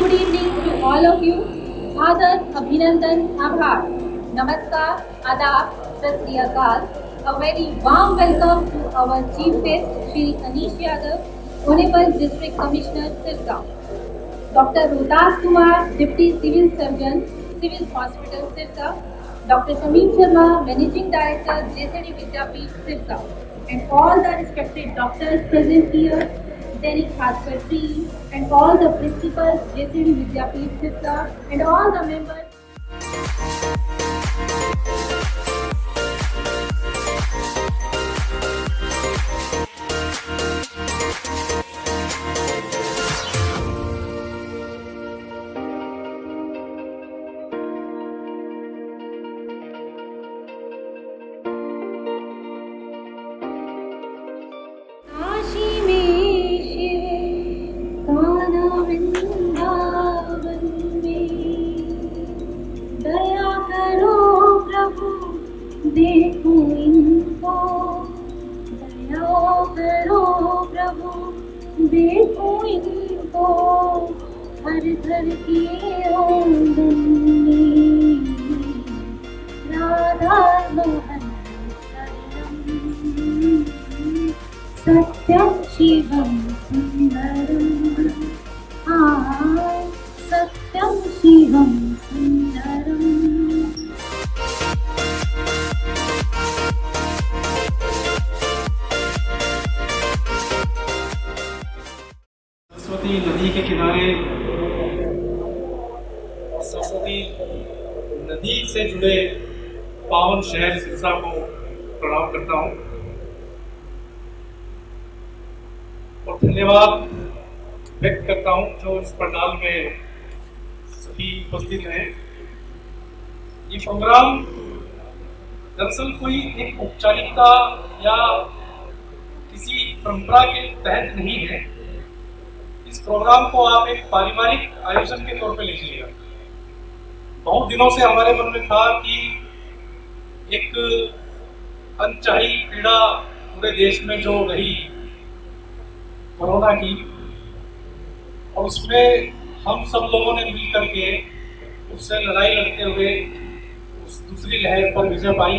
good evening to all of you. Adar, Abhinandan, Abhar. Namaskar, Adab, Sat Sri Akal. A very warm welcome to our Chief Guest, Shri Anish Yadav, Honorable District Commissioner, Sirsa. Dr. Rohtas Kumar, Deputy Civil Surgeon, Civil Hospital, Sirsa. Dr. Shamim Sharma, Managing Director, JCD Vidyapeeth, Sirsa. And all the respected doctors present here, Derek Bhaskar team, and all the principals, JCD Vidyapeeth, Sirsa, and all the members. Kashi में शिव कान्हा वृंदावन में, दया करो प्रभु देखो इनको, दया करो प्रभु देखो इनको, हर घर के आंगन में राधा मोहन शरणम, सत्यं शिवं सुंदरम, सत्यं शिवं सुंदरम। सरस्वती नदी के किनारे और सरस्वती नदी से जुड़े पावन शहर सिरसा को प्रणाम करता हूँ और धन्यवाद व्यक्त करता हूँ जो इस पंडाल में सभी उपस्थित हैं। ये प्रोग्राम दरअसल कोई एक औपचारिकता या किसी परंपरा के तहत नहीं है। इस प्रोग्राम को आप एक पारिवारिक आयोजन के तौर पे लीजिएगा। बहुत दिनों से हमारे मन में था कि एक अनचाही पीड़ा पूरे देश में जो रही कोरोना की, और उसमें हम सब लोगों ने मिल करके उससे लड़ाई लड़ते हुए उस दूसरी लहर पर विजय पाई।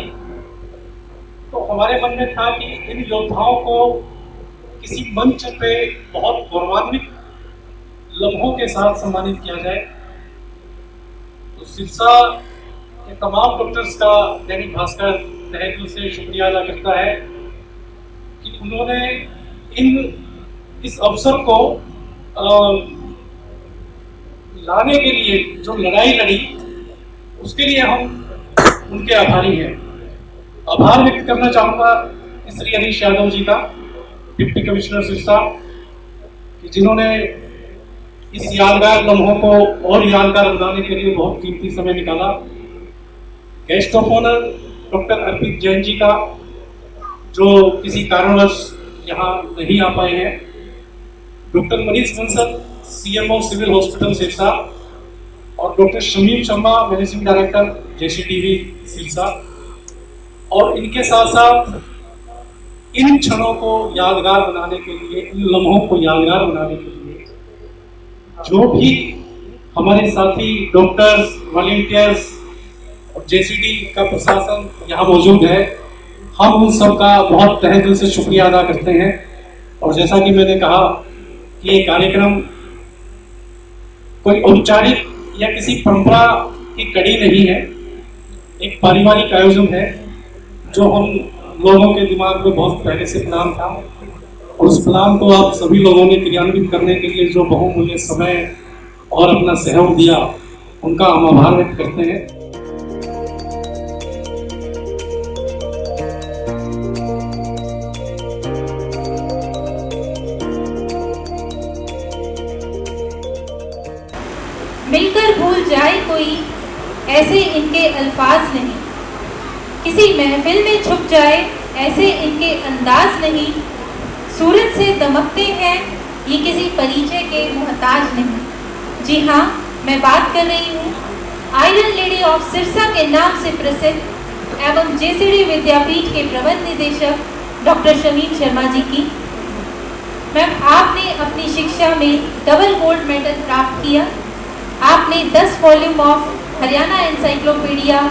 तो हमारे मन में था कि इन योद्धाओं को किसी मंच पे बहुत गौरवान्वित लम्हों के साथ सम्मानित किया जाए। तो सिरसा के तमाम डॉक्टर्स का दैनिक भास्कर तहे दिल से शुक्रिया अदा करता है कि उन्होंने इस अवसर को लाने के लिए जो लड़ाई लड़ी, उसके लिए हम उनके आभारी हैं। आभार व्यक्त करना चाहूँगा श्री अनीश यादव जी का, डिप्टी कमिश्नर सिरसा, कि जिन्होंने इस यादगार लम्हों को और यादगार बनाने के लिए बहुत कीमती समय निकाला। Guest of honour doctor Arpit Jain ji का, जो किसी कारणवश यहाँ नहीं आ पाए हैं। Doctor Manish Bansal, CMO civil hospital Sirsa, और doctor Shamim Sharma, managing director JCTV Sirsa. और इनके साथ साथ इन क्षणों को यादगार बनाने के लिए, इन लम्हों को यादगार बनाने के लिए जो भी हमारे साथी डॉक्टर्स, वॉलंटियर्स और जेसीडी का प्रशासन यहाँ मौजूद है, हम उन सब का बहुत तहे दिल से शुक्रिया अदा करते हैं। और जैसा कि मैंने कहा कि ये कार्यक्रम कोई औपचारिक या किसी परंपरा की कड़ी नहीं है, एक पारिवारिक आयोजन है जो हम लोगों के दिमाग में बहुत पहले से प्लान था, और उस प्लान को आप सभी लोगों ने क्रियान्वित करने के लिए जो बहुमूल्य समय और अपना सहयोग दिया, उनका हम आभार व्यक्त करते हैं। मिलकर भूल जाए कोई, ऐसे इनके अल्फाज नहीं, किसी महफिल में छुप जाए ऐसे इनके अंदाज नहीं, सूरज से दमकते हैं ये किसी परिचय के मोहताज नहीं। जी हाँ, मैं बात कर रही हूँ आयरन लेडी ऑफ सिरसा के नाम से प्रसिद्ध एवं जेसीडी विद्यापीठ के प्रबंध निदेशक डॉक्टर शमीम शर्मा जी की। मैम, आपने अपनी शिक्षा में डबल गोल्ड मेडल प्राप्त किया आपने 10 volume of Haryana encyclopedia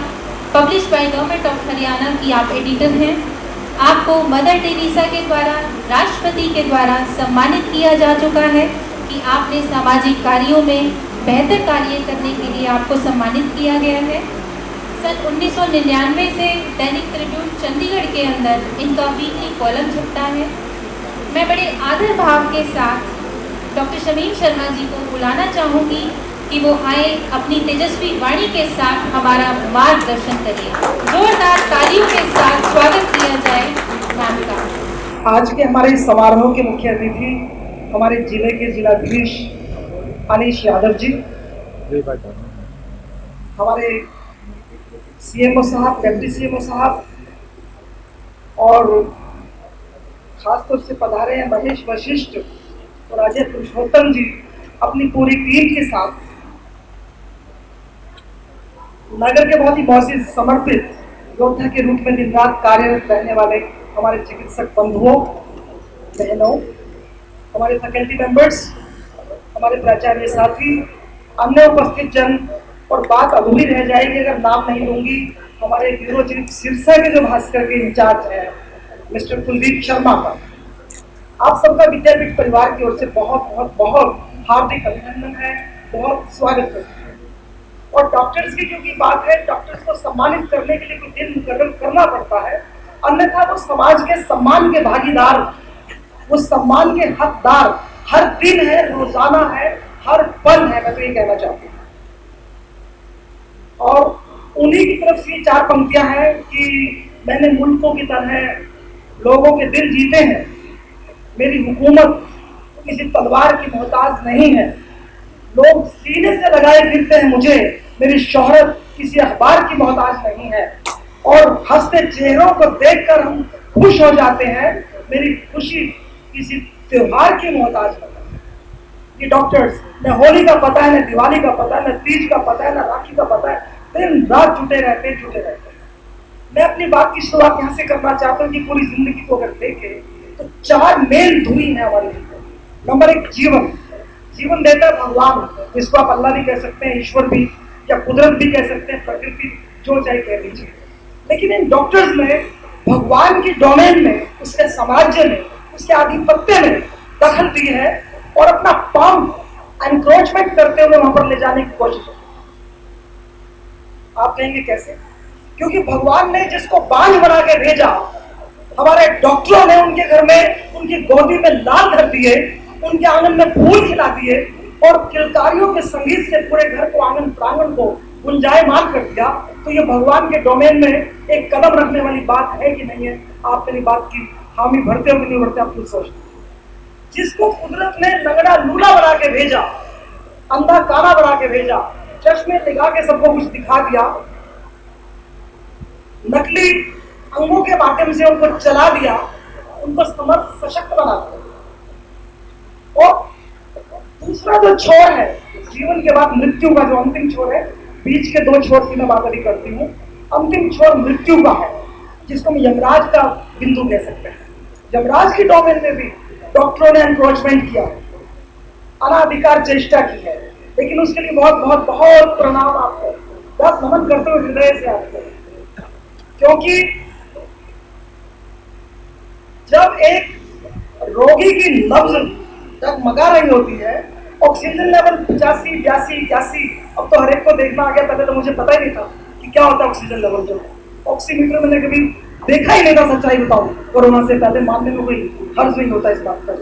publish by government of Haryana की आप एडिटर हैं। आपको मदर टेरेसा के द्वारा, राष्ट्रपति के द्वारा सम्मानित किया जा चुका है कि आपने सामाजिक कार्यों में बेहतर कार्य करने के लिए आपको सम्मानित किया गया है। सन 1999 से दैनिक ट्रिब्यून चंडीगढ़ के अंदर इनका वीकली कॉलम छपता है। मैं बड़े आदर भाव के साथ डॉक्टर शमीम शर्मा जी को बुलाना चाहूँगी कि वो आए, अपनी तेजस्वी वाणी के साथ हमारा मार्गदर्शन करिए। जोरदार तालियों के साथ स्वागत किया जाए मैम का। आज के हमारे इस समारोह के मुख्य अतिथि हमारे जिले के जिलाधीश अनीश यादव जी, हमारे सीएमओ साहब, डिप्टी सीएमओ साहब, और खासतौर से पधारे हैं महेश वशिष्ठ और अजय पुरुषोत्तम जी अपनी पूरी टीम के साथ। नगर के बहुत ही मौजूद समर्पित योद्धा के रूप में दिन रात कार्यरत रहने वाले हमारे चिकित्सक बंधुओं, बहनों, हमारे फैकल्टी मेंबर्स, हमारे प्राचार्य साथी, अन्य उपस्थित जन, और बात अधूरी रह जाएगी अगर नाम नहीं लूंगी हमारे ब्यूरो चीफ सिरसा के जो भास्कर के इंचार्ज हैं मिस्टर कुलदीप शर्मा का। आप सबका विद्यापीठ परिवार की ओर से बहुत बहुत बहुत हार्दिक अभिनंदन है, बहुत स्वागत करते हैं। और डॉक्टर्स की क्योंकि बात है, डॉक्टर्स को सम्मानित करने के लिए कोई दिन मुकर्रर करना पड़ता है, अन्यथा वो समाज के सम्मान के भागीदार, वो सम्मान के हकदार हर दिन है, रोजाना है, हर पल है। मैं तो ये कहना चाहती हूँ। और उन्हीं की तरफ से चार पंक्तियां हैं कि मैंने मुल्कों की तरह लोगों के दिल जीते हैं, मेरी हुकूमत किसी तलवार की मोहताज नहीं है, लोग सीने से लगाए फिरते हैं मुझे, मेरी शोहरत किसी अखबार की मोहताज नहीं है, और हंसते चेहरों को देखकर हम खुश हो जाते हैं, मेरी खुशी किसी त्योहार की मोहताज नहीं है। ये डॉक्टर्स, न होली का पता है, न दिवाली का पता है, न तीज का पता है, न राखी का पता है, दिन रात जुटे रहते हैं। मैं अपनी बात की शुरुआत यहाँ से करना चाहता हूँ कि पूरी जिंदगी को अगर देखें तो चार मेन धुरी है हमारी जिंदगी। नंबर एक, जीवन देता है भगवान, जिसको आप अल्लाह भी कह सकते हैं, ईश्वर भी, या कुदरत भी कह सकते हैं, प्रकृति, जो चाहे कह लीजिए। लेकिन इन डॉक्टर्स ने भगवान की डोमेन में, उसके साम्राज्य में, उसके आधिपत्य में दखल दी है और अपना पांव एनक्रोचमेंट करते हुए वहां पर ले जाने की कोशिश की। आप कहेंगे कैसे? क्योंकि भगवान ने जिसको बांझ बना के भेजा, हमारे डॉक्टरों ने उनके घर में, उनकी गोदी में लाल धर दिए, उनके आंगन में फूल खिला दिए और किलकारियों के संगीत से पूरे घर को, आंगन प्रांगण को गुंजायमान कर दिया। तो ये भगवान के डोमेन में एक कदम रखने वाली बात है कि नहीं है? आप मेरी बात की हामी भरते हो कि नहीं भरते, आप खुद सोचते। जिसको कुदरत ने लंगड़ा लूला बना के भेजा, अंधा काना बना के भेजा, चश्मे लगा के सबको कुछ दिखा दिया, नकली अंगों के माध्यम से उनको चला दिया, उनको समर्थ सशक्त बना दिया। और दूसरा जो छोर है जीवन के बाद मृत्यु का, जो अंतिम छोर है, बीच के दो छोर की मैं बात अभी करती हूँ। अंतिम छोर मृत्यु का है, जिसको हम यमराज का बिंदु कह सकते हैं। यमराज की डोमेन में भी डॉक्टरों ने एनक्रोचमेंट किया, अनाधिकार चेष्टा की है, लेकिन उसके लिए बहुत बहुत बहुत प्रणाम आपको, बहुत नमन करते हुए हृदय से आपको। क्योंकि जब एक रोगी की नब्ज डगमगा रही होती है, ऑक्सीजन लेवल 85, 82, 81, अब तो हर एक को देखना आ गया, पहले तो मुझे पता ही नहीं था कि क्या होता है ऑक्सीजन लेवल। जो ऑक्सीमीटर मैंने कभी देखा ही नहीं था, सच्चाई बताऊं, कोरोना से पहले मानने में कोई हर्ज नहीं होता इस बात का।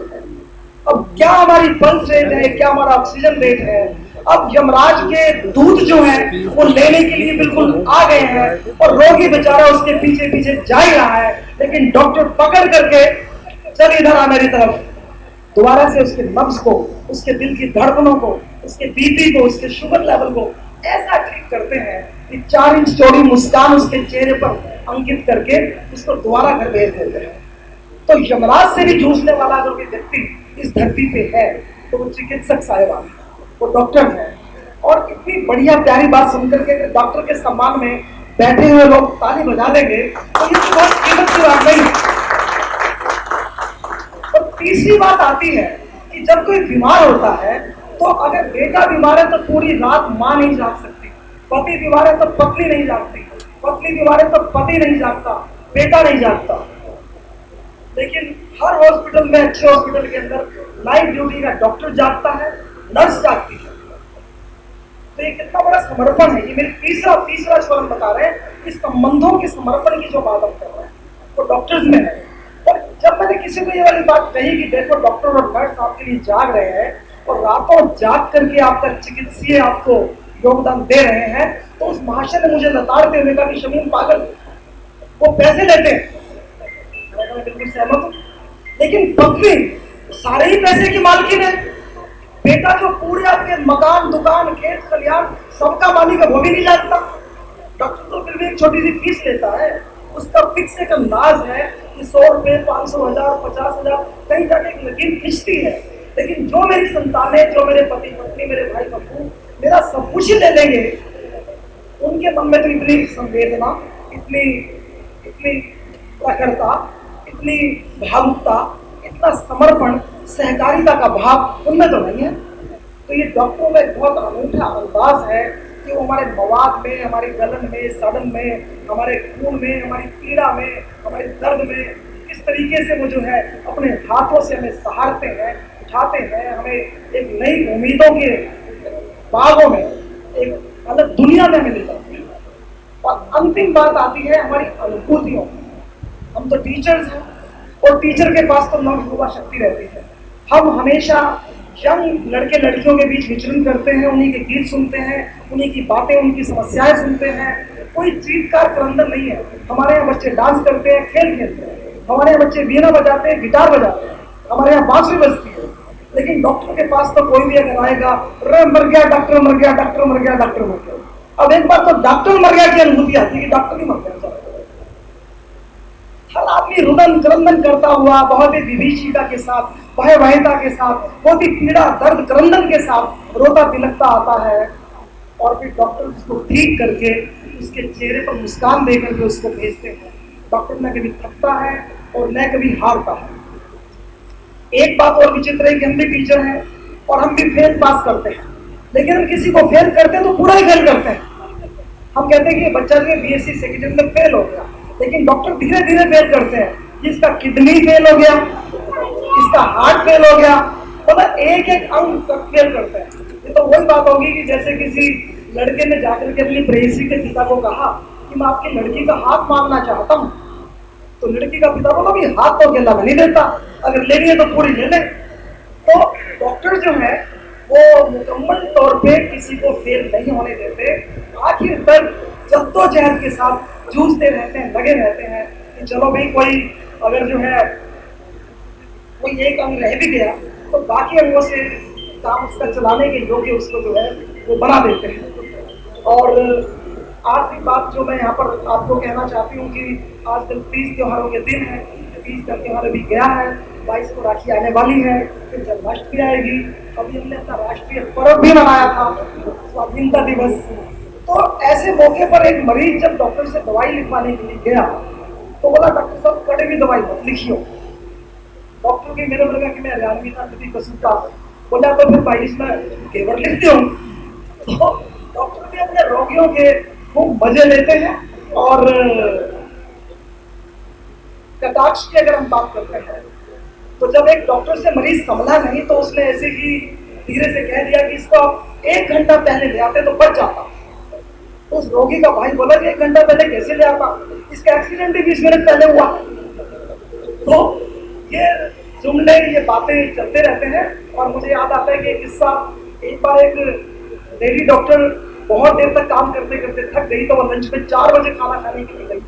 अब क्या हमारी पल्स रेट है, क्या हमारा ऑक्सीजन रेट है, अब यमराज के दूत जो है वो लेने के लिए बिल्कुल आ गए हैं और रोगी बेचारा उसके पीछे पीछे जा ही रहा है, लेकिन डॉक्टर पकड़ करके चल इधर आ मेरी तरफ, दोबारा से उसके नब्ज को, उसके दिल की धड़कनों को, उसके बीपी को, उसके शुगर लेवल को ऐसा ठीक करते हैं कि 4 इंच चौड़ी मुस्कान उसके चेहरे पर अंकित करके उसको दोबारा घर भेज देते हैं। तो यमराज से भी जूझने वाला अगर कोई व्यक्ति इस धरती पे है तो वो चिकित्सक साहिबान है, वो डॉक्टर है। और इतनी बढ़िया प्यारी बात सुनकर के डॉक्टर के सम्मान में बैठे हुए लोग ताली बजा देंगे तो ये तो बहुत कीमत की बात नहीं। और तीसरी बात आती है कि जब कोई बीमार होता है तो अगर बेटा बीमार है तो पूरी रात माँ नहीं जाग सकती, पति बीमार है तो पत्नी नहीं जागती, पत्नी बीमार है तो पति नहीं जागता, बेटा नहीं जागता। लेकिन हर हॉस्पिटल में, अच्छे हॉस्पिटल के अंदर नाइट ड्यूटी का डॉक्टर जागता है, नर्स जागती है। तो ये कितना बड़ा समर्पण है। ये मेरी तीसरा स्वर्ण बता रहे हैं कि संबंधों के समर्पण की जो बात हम कर रहे हैं वो डॉक्टर्स में है। और जब मैंने किसी को ये वाली बात कही कि देखो डॉक्टर और नर्स आपके लिए जाग रहे हैं और रातों जाग करके आपका चिकित्सीय आपको योगदान दे रहे हैं, तो उस महाशय ने मुझे लताड़ते हुए कहा कि शमीम पागल, वो पैसे लेते हैं। मैं बिल्कुल सहमत हूँ, लेकिन पत्नी सारे ही पैसे की मालकिन है। बेटा जो पूरे आपके मकान, दुकान, खेत खलियान सबका मालिक है, वो भी नहीं जानता। डॉक्टर तो फिर भी एक छोटी सी फीस लेता है, उसका फिक्स एक अंदाज है कि 100 रुपए, 500, 1000, 50,000, कहीं जाके एक लकीर खिंचती है। लेकिन जो मेरी संतानें, जो मेरे पति पत्नी, मेरे भाई बहू मेरा सब कुछ ही ले लेंगे, उनके मन में तो इतनी संवेदना, इतनी इतनी प्रखरता, इतनी भावुकता, इतना समर्पण, सहकारिता का भाव उनमें तो नहीं है। तो ये डॉक्टरों में बहुत अनूठा अंदाज है कि वो हमारे मवाद में, हमारी गलन में, सड़न में, हमारे खून में, हमारी पीड़ा में, हमारे दर्द में किस तरीके से वो जो है अपने हाथों से हमें सहारते हैं, उठाते हैं, हमें एक नई उम्मीदों के बागों में, एक अलग दुनिया में हमें ले जाते हैं। और अंतिम बात आती है हमारी अनुभूतियों। हम तो टीचर्स हैं और टीचर के पास तो नव युवा शक्ति रहती है। हम हमेशा यंग लड़के लड़कियों के बीच विचरण करते हैं, उन्हीं के गीत सुनते हैं, उन्हीं की बातें, उनकी समस्याएं सुनते हैं। कोई चीतकार क्रंदन नहीं है। हमारे यहाँ बच्चे डांस करते हैं, खेल खेलते हैं, हमारे यहाँ बच्चे वीणा बजाते हैं, गिटार बजाते हैं, हमारे यहाँ बांसुरी बजती है। लेकिन डॉक्टर के पास तो कोई भी अगर आएगा, रे मर गया डॉक्टर, मर गया डॉक्टर, मर गया डॉक्टर, मर गया। अब एक बार तो डॉक्टर मर गया की अनुभूति आती है कि डॉक्टर ही मर गया। हर आदमी रुदन क्रंदन करता हुआ, बहुत ही विभीषिका के साथ, भयभयता के साथ, बहुत ही पीड़ा, दर्द, क्रंदन के साथ रोता बिलखता आता है। और फिर डॉक्टर उसको ठीक करके उसके चेहरे पर मुस्कान दे करके उसको भेजते हैं। डॉक्टर न कभी थकता है और न कभी हारता है। एक बात और विचित्र है कि हम भी टीचर हैं और हम भी फेल पास करते हैं, लेकिन हम किसी को फेल करते हैं तो पूरा ही फेल करते हैं। हम कहते हैं कि बच्चा जो बीएससी सेकेंड ईयर में फेल हो गया, लेकिन डॉक्टर धीरे धीरे फेल करते हैं। जिसका किडनी फेल हो गया, इसका हार्ट फेल हो गया, मतलब एक एक अंग तक फेल करते हैं। ये तो वही बात होगी कि जैसे किसी लड़के ने जाकर के अपनी प्रेयसी के पिता को कहा कि मैं आपकी लड़की का हाथ मांगना चाहता हूँ, तो लड़की का पिता बोला भी हाथ तो अकेला नहीं देता, अगर लेनी है तो पूरी ले ले। तो डॉक्टर जो है वो मुकम्मल तौर पे किसी को फेल नहीं होने देते, आखिर तक जद्दोजहद के साथ जूझते रहते हैं, लगे रहते हैं कि चलो भाई कोई अगर जो है कोई एक अंग रह भी गया तो बाकी अंगों से काम उसका चलाने के योग्य उसको जो है वो बना देते हैं। और आखिरी बात जो मैं यहाँ पर आपको कहना चाहती हूँ कि आजकल तीज त्योहारों के दिन है, तीज का त्योहार अभी गया है, 22 को राखी आने वाली है, फिर जन्माष्टमी आएगी, अभी हमने अपना राष्ट्रीय पर्व भी मनाया था, स्वाधीनता दिवस। तो ऐसे मौके पर एक मरीज जब डॉक्टर से दवाई लिखवाने के लिए गया तो बोला डॉक्टर साहब कड़वी दवाई मत लिखियो। डॉक्टर के मेरे बोला कि मैं 11वीं था किसी कसम का, बोला तो फिर 22 में केवल लिखती हूँ। तो डॉक्टर भी अपने रोगियों के खूब मजे लेते हैं। और कटाक्ष की अगर हम बात करते हैं तो जब एक डॉक्टर से मरीज संभला नहीं तो उसने ऐसे ही धीरे से कह दिया कि इसको आप 1 घंटा पहले ले आते तो बच जाता। तो उस रोगी का भाई बोला कि 1 घंटा पहले कैसे ले आता, इसका एक्सीडेंट ही 20 मिनट पहले हुआ। तो ये जुमले, ये बातें चलते रहते हैं। और मुझे याद आता है कि एक किस्सा, एक बार एक लेडी डॉक्टर बहुत देर तक काम करते करते थक गई तो वो लंच में 4 बजे खाना खाने के लिए गई।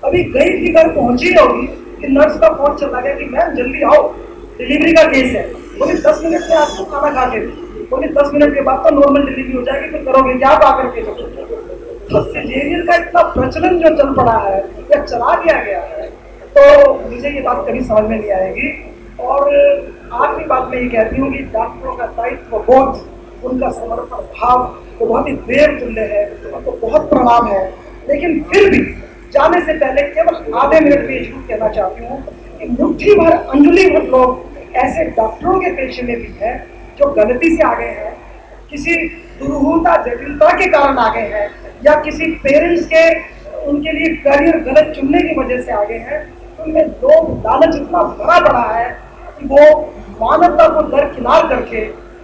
अभी गई थी, घर पहुंची होगी कि नर्स का फोन चला गया कि मैम जल्दी आओ, डिलीवरी का केस है। बोले 10 मिनट में आपको खाना खा के, बोले 10 मिनट के बाद तो नॉर्मल डिलीवरी हो जाएगी, फिर करोगे क्या आप आकर के। तो सिजेरियन का इतना प्रचलन जो चल पड़ा है या चला दिया गया है, तो मुझे ये बात कभी समझ में नहीं आएगी। और आखिरी बात मैं ये कहती हूँ कि डॉक्टरों का दायित्व बोध, उनका समर्पण भाव वो बहुत ही देर तुल्य है, उनको बहुत प्रणाम है। लेकिन फिर भी जाने से पहले केवल आधे मिनट में जरूर कहना चाहती हूँ कि मुट्ठी भर, अंजुलि भर लोग ऐसे डॉक्टरों के पेशे में भी हैं जो गलती से आ गए हैं, किसी दुरूहता जटिलता के कारण आ गए हैं, या किसी पेरेंट्स के उनके लिए करियर गलत चुनने की वजह से आ गए हैं, तो उनमें लोभ लालच इतना भरा पड़ा है कि वो मानवता को दरकिनार करके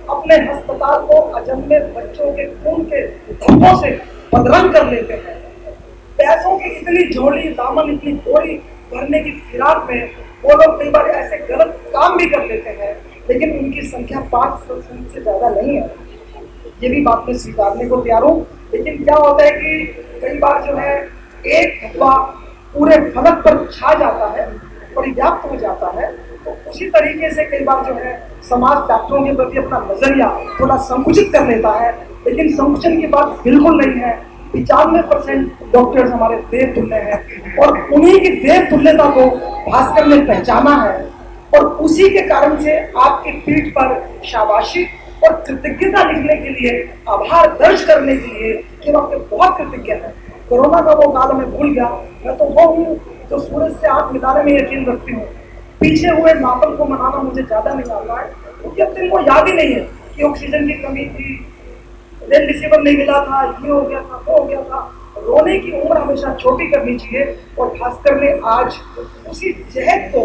अपने अस्पताल को अजन्मे बच्चों के खून के धब्बों से बदरंग कर लेते हैं। पैसों की इतनी झोली दामन इतनी बोरी भरने की फिराक में वो लोग कई बार ऐसे गलत काम भी कर लेते हैं, लेकिन उनकी संख्या 5% से ज्यादा नहीं है। ये भी बात मैं स्वीकारने को तैयार हूँ। लेकिन क्या होता है कि कई बार जो है एक धब्बा पूरे फलक पर छा जाता है, परिव्याप्त हो जाता है, तो उसी तरीके से कई बार जो है समाज डॉक्टरों के प्रति अपना नजरिया थोड़ा संकुचित कर लेता है। लेकिन संकुचन की बात बिल्कुल नहीं है। 95% डॉक्टर्स हमारे देव तुल्य हैं और उन्हीं की देव तुल्यता को भास्कर ने पहचाना है, और उसी के कारण से आपकी पीठ पर शाबाशी और कृतज्ञता लिखने के लिए, आभार दर्ज करने के लिए कि हम आपके बहुत कृतज्ञ हैं। कोरोना का वो काल हमें भूल गया। मैं तो वो हूँ जो सूरज से आंख मिलाने में यकीन रखती हूँ। पीछे हुए मातम को मनाना मुझे ज्यादा नहीं आता है, क्योंकि अब दिन वो याद ही नहीं है कि ऑक्सीजन की कमी थी, रेमडेसिविर नहीं मिला था, ये हो गया था, वो हो गया था। रोने की उम्र हमेशा छोटी करनी चाहिए, और भास्कर ने आज उसी जहद को,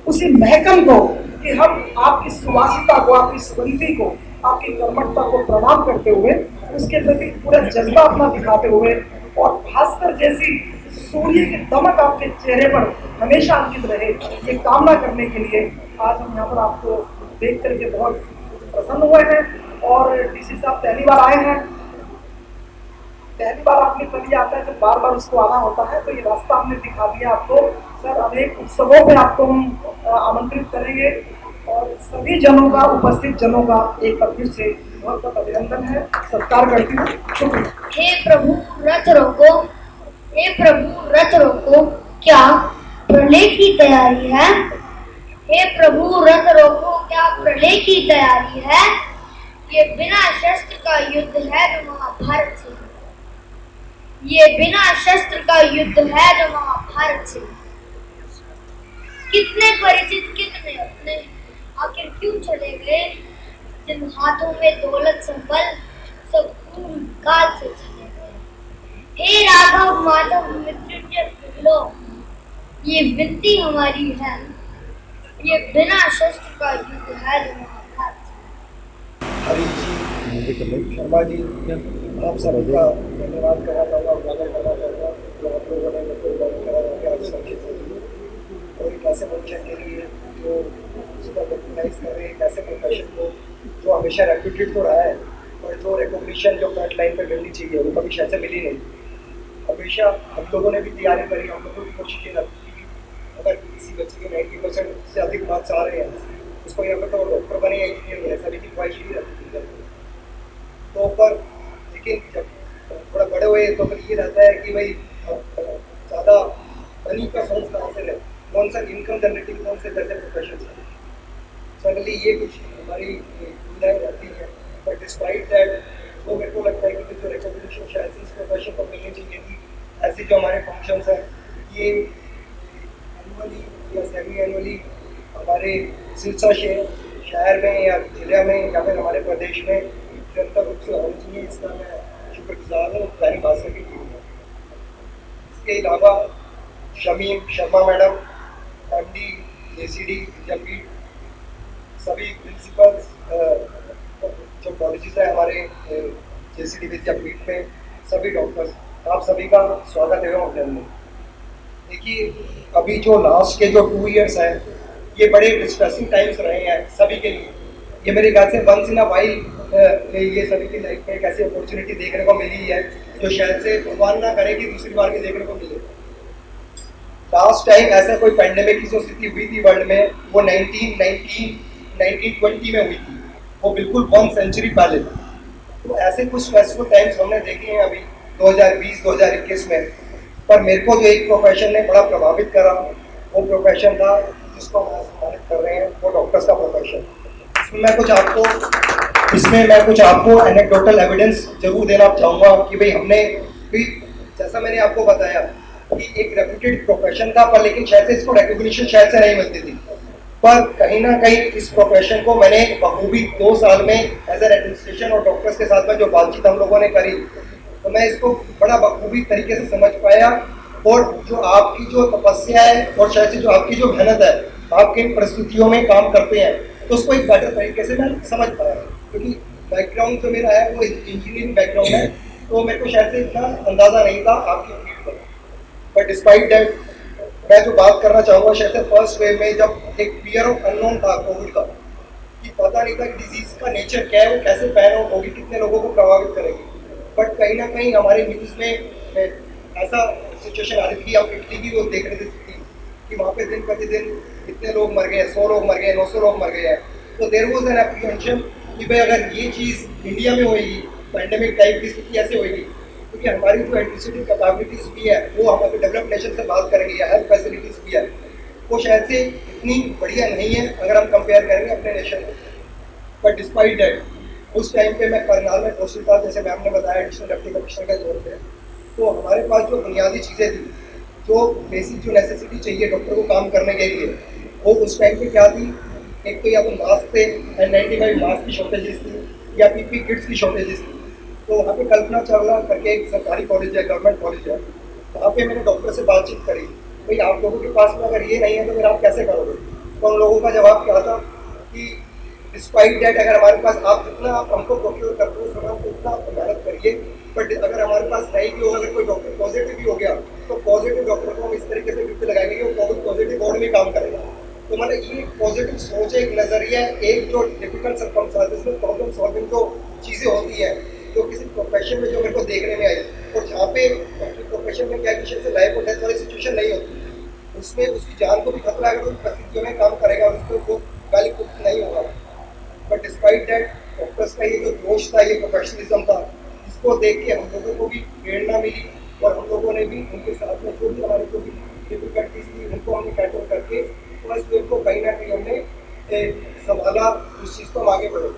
उसी महकम को, कि हम आपकी सुवासिता को, आपकी सुगंधी को, आपकी कर्मठता को प्रणाम करते हुए, उसके प्रति पूरा जज्बा अपना दिखाते हुए, और भास्कर जैसी सूर्य की दमक आपके चेहरे पर हमेशा अंकित रहे, ये कामना करने के लिए आज हम यहाँ पर आपको देख करके बहुत प्रसन्न हुए हैं। और डीसी साहब पहली बार आए हैं, पहली बार आदमी तभी आता है जब बार बार उसको आना होता है, तो ये रास्ता हमने दिखा दिया आपको। सर, अनेक उत्सवों पे आपको हम आमंत्रित करेंगे, और सभी जनों का, उपस्थित जनों का एक बार फिर से बहुत बहुत अभिनंदन है, सत्कार करती हूँ। शुक्रिया। हे प्रभु रथ रोको, हे प्रभु रथ रोको, क्या प्रलय की तैयारी है? हे प्रभु रथ रोको, क्या प्रलय की तैयारी है? ये बिना शस्त्र का युद्ध है जो महाभारत से, ये बिना शस्त्र का युद्ध है जो महाभारत से। कितने परिचित, कितने अपने, आखिर क्यों चले गए? जिन हाथों में दौलत संबल, सब खून काल से चले गए। हे राघव माधव मृत्युंजय पिघलो, ये विनती हमारी है, ये बिना शस्त्र का युद्ध है जो महाभारत से। हरीश जी, शर्मा जी, आप सबका धन्यवाद करना चाहूँगा, स्वागत करना चाहूँगा जो आप लोगों ने मेरे को इन्वाइट करा कि आज संक्षिप्त और एक ऐसे फंक्शन के लिए जो उसको रिकॉग्नाइज कर रहे हैं, एक ऐसे प्रोफेशन को जो हमेशा रेप्यूटेड तो रहा है, और जो रिकॉग्निशन जो फ्रंट लाइन पर मिलनी चाहिए वो कभी शायद से मिली नहीं। हमेशा हम लोगों ने भी तैयारी करी, हम लोगों की कोशिश की कि अगर किसी बच्चे के 90% से अधिक मार्क्स आ रहे हैं, उसको यहाँ पर तो डॉक्टर बने या इंजीनियर बने, सभी की ख्वाहिश ही रहती है। तो पर लेकिन जब थोड़ा बड़े हुए तो फिर ये रहता है कि भाई ज़्यादा मनी का सोर्स कहाँ से है, कौन सा इनकम जनरेटिंग, कौन से कैसे प्रोफेशन है। सडनली ये कुछ हमारी दुविधाएं रहती हैं, बट डिस्पाइट दैट वो मेरे को लगता है कि जो रिकॉग्निशन शायद इस प्रोफेशन को मिलनी चाहिए थी। ऐसे जो हमारे फंक्शंस हैं ये एनुअली या सेमी एनुअली हमारे सिरसा शहर में या जिले में या फिर हमारे प्रदेश में निरंतर रूप से होनी चाहिए, इसका मैं शुक्रगुजार हूँ दैनिक भास्कर की टीम में। इसके अलावा Shamim Sharma madam, MD JCD विद्यापीठ, सभी प्रिंसिपल्स जो कॉलेजेस है हमारे JCD विद्यापीठ में, सभी डॉक्टर्स, आप सभी का स्वागत है अभिनंदन। देखिए, अभी जो लास्ट के जो 2 इयर्स हैं ये बड़े डिस्ट्रेसिंग टाइम्स रहे हैं सभी के लिए। ये मेरे ख्याल से वंस इन अ वाइल ये सभी की लाइफ में एक ऐसी अपॉर्चुनिटी देखने को मिली है जो शायद से भगवान ना करे कि दूसरी बार भी देखने को मिले। लास्ट टाइम ऐसा कोई पैंडेमिक की जो स्थिति हुई थी वर्ल्ड में वो 1920 में हुई थी, वो बिल्कुल 1 सेंचुरी पहले। तो ऐसे कुछ स्ट्रेसफुल टाइम्स हमने देखे हैं अभी 2020-2021 में। पर मेरे को जो एक प्रोफेशन ने बड़ा प्रभावित करा वो प्रोफेशन था जिसको हम सम्मानित कर रहे हैं, वो डॉक्टर्स का प्रोफेशन। इसमें मैं कुछ आपको एनेक्डोटल एविडेंस जरूर देना चाहूँगा कि भाई हमने भी, जैसा मैंने आपको बताया कि एक रेप्यूटेड प्रोफेशन था, पर लेकिन शायद से इसको रिकॉग्निशन शायद से नहीं मिलती थी। पर कहीं ना कहीं इस प्रोफेशन को मैंने बखूबी 2 साल में एज एन एडमिनिस्ट्रेशन और डॉक्टर्स के साथ में जो बातचीत हम लोगों ने करी, तो मैं इसको बड़ा बखूबी तरीके से समझ पाया। और जो आपकी जो तपस्या है और शायद से जो आपकी जो मेहनत है, आप किन परिस्थितियों में काम करते हैं, तो उसको एक बेटर तरीके से मैं समझ पाया। क्योंकि बैकग्राउंड जो मेरा है वो इंजीनियरिंग बैकग्राउंड है, तो मेरे को शायद से इतना अंदाज़ा नहीं था आपकी फील्ड पर। बट डिस्पाइट दैट मैं जो बात करना चाहूँगा, शायद से फर्स्ट वेव में जब एक फियर ऑफ अननोन था कोविड का, कि पता नहीं था कि डिजीज का नेचर क्या है, वो कैसे पैन आउट होगी, कितने लोगों को प्रभावित करेगी। बट कहीं ना कहीं हमारे न्यूज़ में ऐसा सिचुएशन आ रही थी, आप इटली की वो देख रहे थे कि वहाँ पे दिन प्रतिदिन इतने लोग मर गए, 100 लोग मर गए, 900 लोग मर गए हैं। तो देयर वाज एन एप्रीहेंशन कि भाई अगर ये चीज़ इंडिया में होएगी, पैंडेमिक टाइप की स्थिति ऐसे होएगी, क्योंकि हमारी जो एडमिनिस्ट्रेटिव कैपेबिलिटीज़ भी है वो हमारे डेवलप नेशन से बात करेंगे, या हेल्थ फैसिलिटीज़ भी है, वो शायद से इतनी बढ़िया नहीं है अगर हम कंपेयर करेंगे अपने नेशन में। बट डिस्पाइट दैट उस टाइम पे मैं करनाल में पोस्टेड था, जैसे मैम ने बताया, एडिशनल डिप्टी कमिश्नर के तौर पे। तो हमारे पास जो बुनियादी चीज़ें थी, जो बेसिक जो नेसेसिटी चाहिए डॉक्टर को काम करने के लिए, वो उस टाइम पे क्या थी? एक तो या तो मास्क थे, N95 मास्क की शॉर्टेजेस थी, या PP किट्स की शॉर्टेजेस थी। तो वहाँ पे कल्पना चावला करके एक सरकारी कॉलेज है, गवर्नमेंट कॉलेज है, वहाँ पे मैंने डॉक्टर से बातचीत करी, भाई आप लोगों के पास में अगर ये नहीं है तो फिर आप कैसे करोगे? तो उन लोगों का जवाब क्या था कि डिस्पाइट दैट अगर हमारे पास आप जितना आप हमको प्रोक्योर करते हो सामान, तो उतना आप मेहनत करिए, बट अगर हमारे पास नहीं भी होगा, अगर कोई डॉक्टर पॉजिटिव भी हो गया, तो पॉजिटिव डॉक्टर को हम इस तरीके से ड्यूटी लगाएंगे कि वो कोविड पॉजिटिव वार्ड में काम करेगा। तो मतलब ये पॉजिटिव सोच है, एक नज़रिया है, एक जो डिफिकल्ट सर्कमस्टेंसेस में प्रॉब्लम सॉल्विंग जो चीज़ें होती हैं, जो किसी प्रोफेशन में जो मेरे को देखने में आई, और जहाँ पे डॉक्टरी प्रोफेशन में क्या किसी से लाइफ और डेथ वाली सिचुएशन नहीं होती, उसमें उसकी जान को भी खतरा है, अगर उस परिस्थितियों में काम करेगा, उसको वो गाली कुछ नहीं होगा। बट डिस्पाइट दैट डॉक्टर्स का ये जो जोश था, ये प्रोफेशनलिज्म था, इसको देख के हम लोगों को भी प्रेरणा मिली, और हम लोगों ने भी उनके साथ में जो भी हमारे जो भी डिफिकल्टीज थी उनको हमने कैटर करके फर्स्ट वेव को कहीं ना कहीं हमने संभाला, उस चीज़ को हम आगे बढ़े।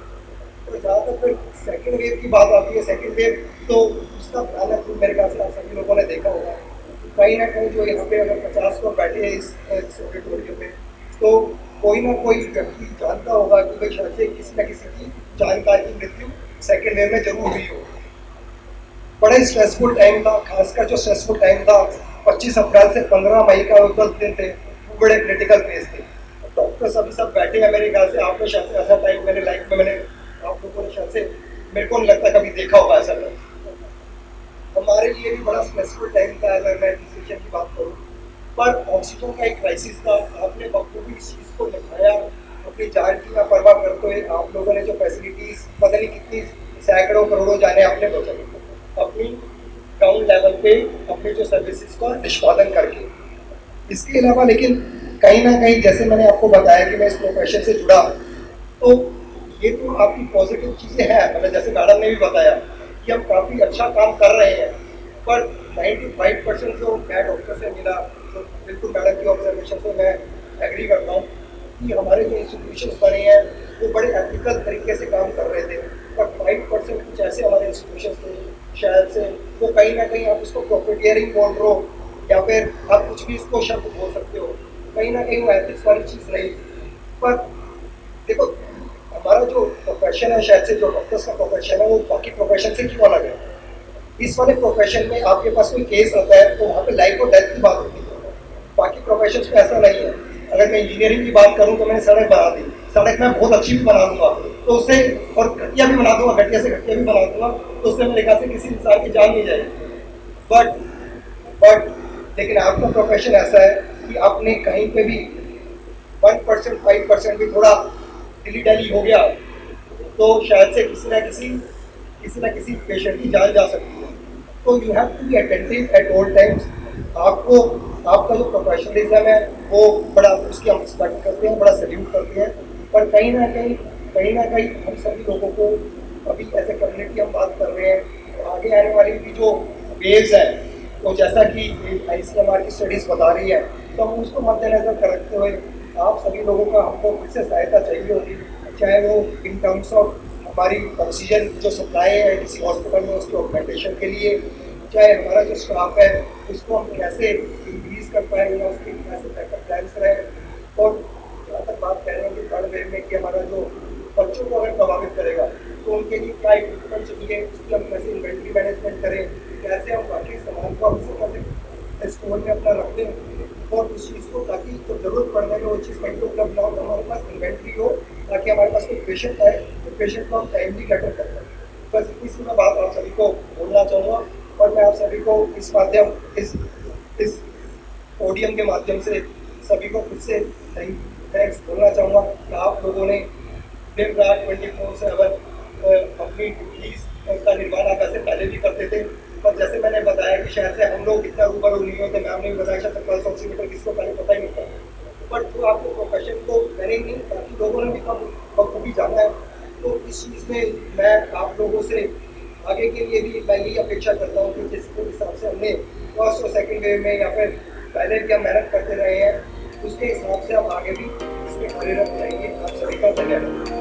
तो जहाँ तक फिर सेकेंड वेव की बात आती है, सेकेंड वेव तो उसका भयानक रूप मेरे ख्याल से आप सभी लोगों ने देखा होगा। कहीं ना कहीं जो यहाँ पे अगर 50 लोग बैठे हैं इस ऑडिटोरियम में, तो कोई ना कोई व्यक्ति जानता होगा कि भाई शायद से किसी न किसी की जानकारी की मृत्यु सेकेंड वेव में जरूर हुई हो। बड़ा ही स्ट्रेसफुल टाइम था, खासकर जो स्ट्रेसफुल टाइम था 25 अप्रैल से 15 मई का 10 दिन थे, वो बड़े क्रिटिकल फेज थे। डॉक्टर सभी सब बैठे हैं, मेरे ख्याल से आपने शायद से ऐसा टाइम मेरे लाइफ में मैंने आप लोगों ने शायद से, मेरे को नहीं लगता कभी देखा होगा ऐसा टाइम। हमारे लिए भी बड़ा स्ट्रेसफुल टाइम था अगर मैं डिसीजन की बात करूँ। पर ऑक्सीजन का एक क्राइसिस था, आपने बखूबी इस चीज़ को दिखाया, अपनी जान की ना परवाह करते हुए आप लोगों ने जो फैसिलिटीज़ पता नहीं कितनी सैकड़ों करोड़ों जाने आपने बचाई अपनी ग्राउंड लेवल पे, अपनी जो सर्विसेज का निष्पादन करके। इसके अलावा लेकिन कहीं ना कहीं जैसे मैंने आपको बताया कि मैं इस प्रोफेशन से जुड़ा, तो ये तो आपकी पॉजिटिव चीज़ें हैं, मतलब जैसे मैडम ने भी बताया कि हम काफ़ी अच्छा काम कर रहे हैं, पर 95% जो मैं डॉक्टर से मिला, तो बिल्कुल मैडम की ऑब्जर्वेशन से मैं एग्री करता हूँ कि हमारे जो इंस्टीट्यूशन बने हैं वो बड़े एथिकल तरीके से काम कर रहे थे, पर 5% कुछ ऐसे हमारे इंस्टीट्यूशन थे शायद से वो कहीं ना कहीं आप उसको प्रॉफिटियरिंग बोल रहे हो, या फिर आप कुछ भी इसको शब्द बोल सकते हो, कहीं ना कहीं वो एथिक्स वाली चीज़ नहीं। पर देखो हमारा जो प्रोफेशन है, शायद से जो डॉक्टर्स का प्रोफेशन है, वो बाकी प्रोफेशन से क्यों अलग है? इस वाले प्रोफेशन में आपके पास कोई केस आता है तो वहाँ पे लाइफ और डेथ की बात होती है, बाकी प्रोफेशन में ऐसा नहीं है। अगर मैं इंजीनियरिंग की बात करूँ तो मैंने सड़क बना दी, सड़क मैं बहुत अच्छी भी बना दूंगा तो उससे, और घटिया भी बना दूंगा, घटिया से घटिया भी बना दूंगा, तो उससे मेरे ख्याल से किसी इंसान की जान नहीं जाएगी। बट लेकिन आपका प्रोफेशन ऐसा है कि आपने कहीं पे भी 1% 5% भी थोड़ा डिली डैली हो गया तो शायद से किसी ना किसी पेशेंट की जान जा सकती है। तो you have to be attentive at all times. आपको आपका जो प्रोफेशनलिज्म है वो बड़ा, उसकी हम रिस्पेक्ट करते हैं, बड़ा सैल्यूट करते हैं, पर कहीं ना कहीं हम सभी लोगों को अभी एज ए कम्युनिटी हम बात कर रहे हैं, आगे आने वाली भी जो वेव्स हैं, तो जैसा कि ICMR की स्टडीज़ बता रही है, तो हम उसको मद्देनजर रखते हुए आप सभी लोगों का हमको फिर से सहायता चाहिए होगी, चाहे वो इन टर्म्स ऑफ हमारी ऑक्सीजन जो सप्लाई है किसी हॉस्पिटल में उसकी ऑगमेंटेशन के लिए, चाहे हमारा जो स्टाफ है उसको हम कैसे इंक्रीज कर पाएंगे, उसके कैसे बैकअप प्लान्स रहे, और जहाँ तक बात कह रहे हैं कि थर्ड वेव में कि हमारा जो बच्चों को अगर प्रभावित करेगा तो उनके लिए क्या इक्विपमेंट चाहिए, उसकी हम कैसे इन्वेंट्री मैनेजमेंट करें, कैसे हम बाकी सामान को हमसे कैसे स्टोर में अपना रख दें और उस चीज़ को ताकि तो जरूरत पड़ने में वो चीज़ कहीं उपलब्ध ना हो तो हमारे पास इन्वेंट्री हो, ताकि हमारे पास कोई पेशेंट आए तो पेशेंट को हम टाइमली कैटर कर पाएँ। बस इसी में बात आप सभी को बोलना चाहूँगा और मैं आप सभी को इस पोडियम के माध्यम से सभी को फिर से थैंक्स बोलना चाहूँगा कि आप लोगों ने दिन रात 24/7 अपनी ड्यूटीज का निर्वहन आगे से पहले भी करते थे। पर जैसे मैंने बताया कि शायद से हम लोग इतना रूबरू नहीं होते, मैम ने भी बताया शायद पल्स ऑक्सीमीटर किसको पहले पता ही नहीं था, बट जो आपको प्रोफेशन को करेंगे ताकि लोगों ने भी कम बखूबी जाना है। तो इस चीज़ में मैं आप लोगों से आगे के लिए भी मैं यही अपेक्षा करता हूँ कि जिस हिसाब से हमने फर्स्ट और सेकेंड वेव में या फिर पहले भी हम मेहनत करते रहे हैं उसके हिसाब से हम आगे भी इसमें कार्यरत रहेंगे। आप सभी का धन्यवाद।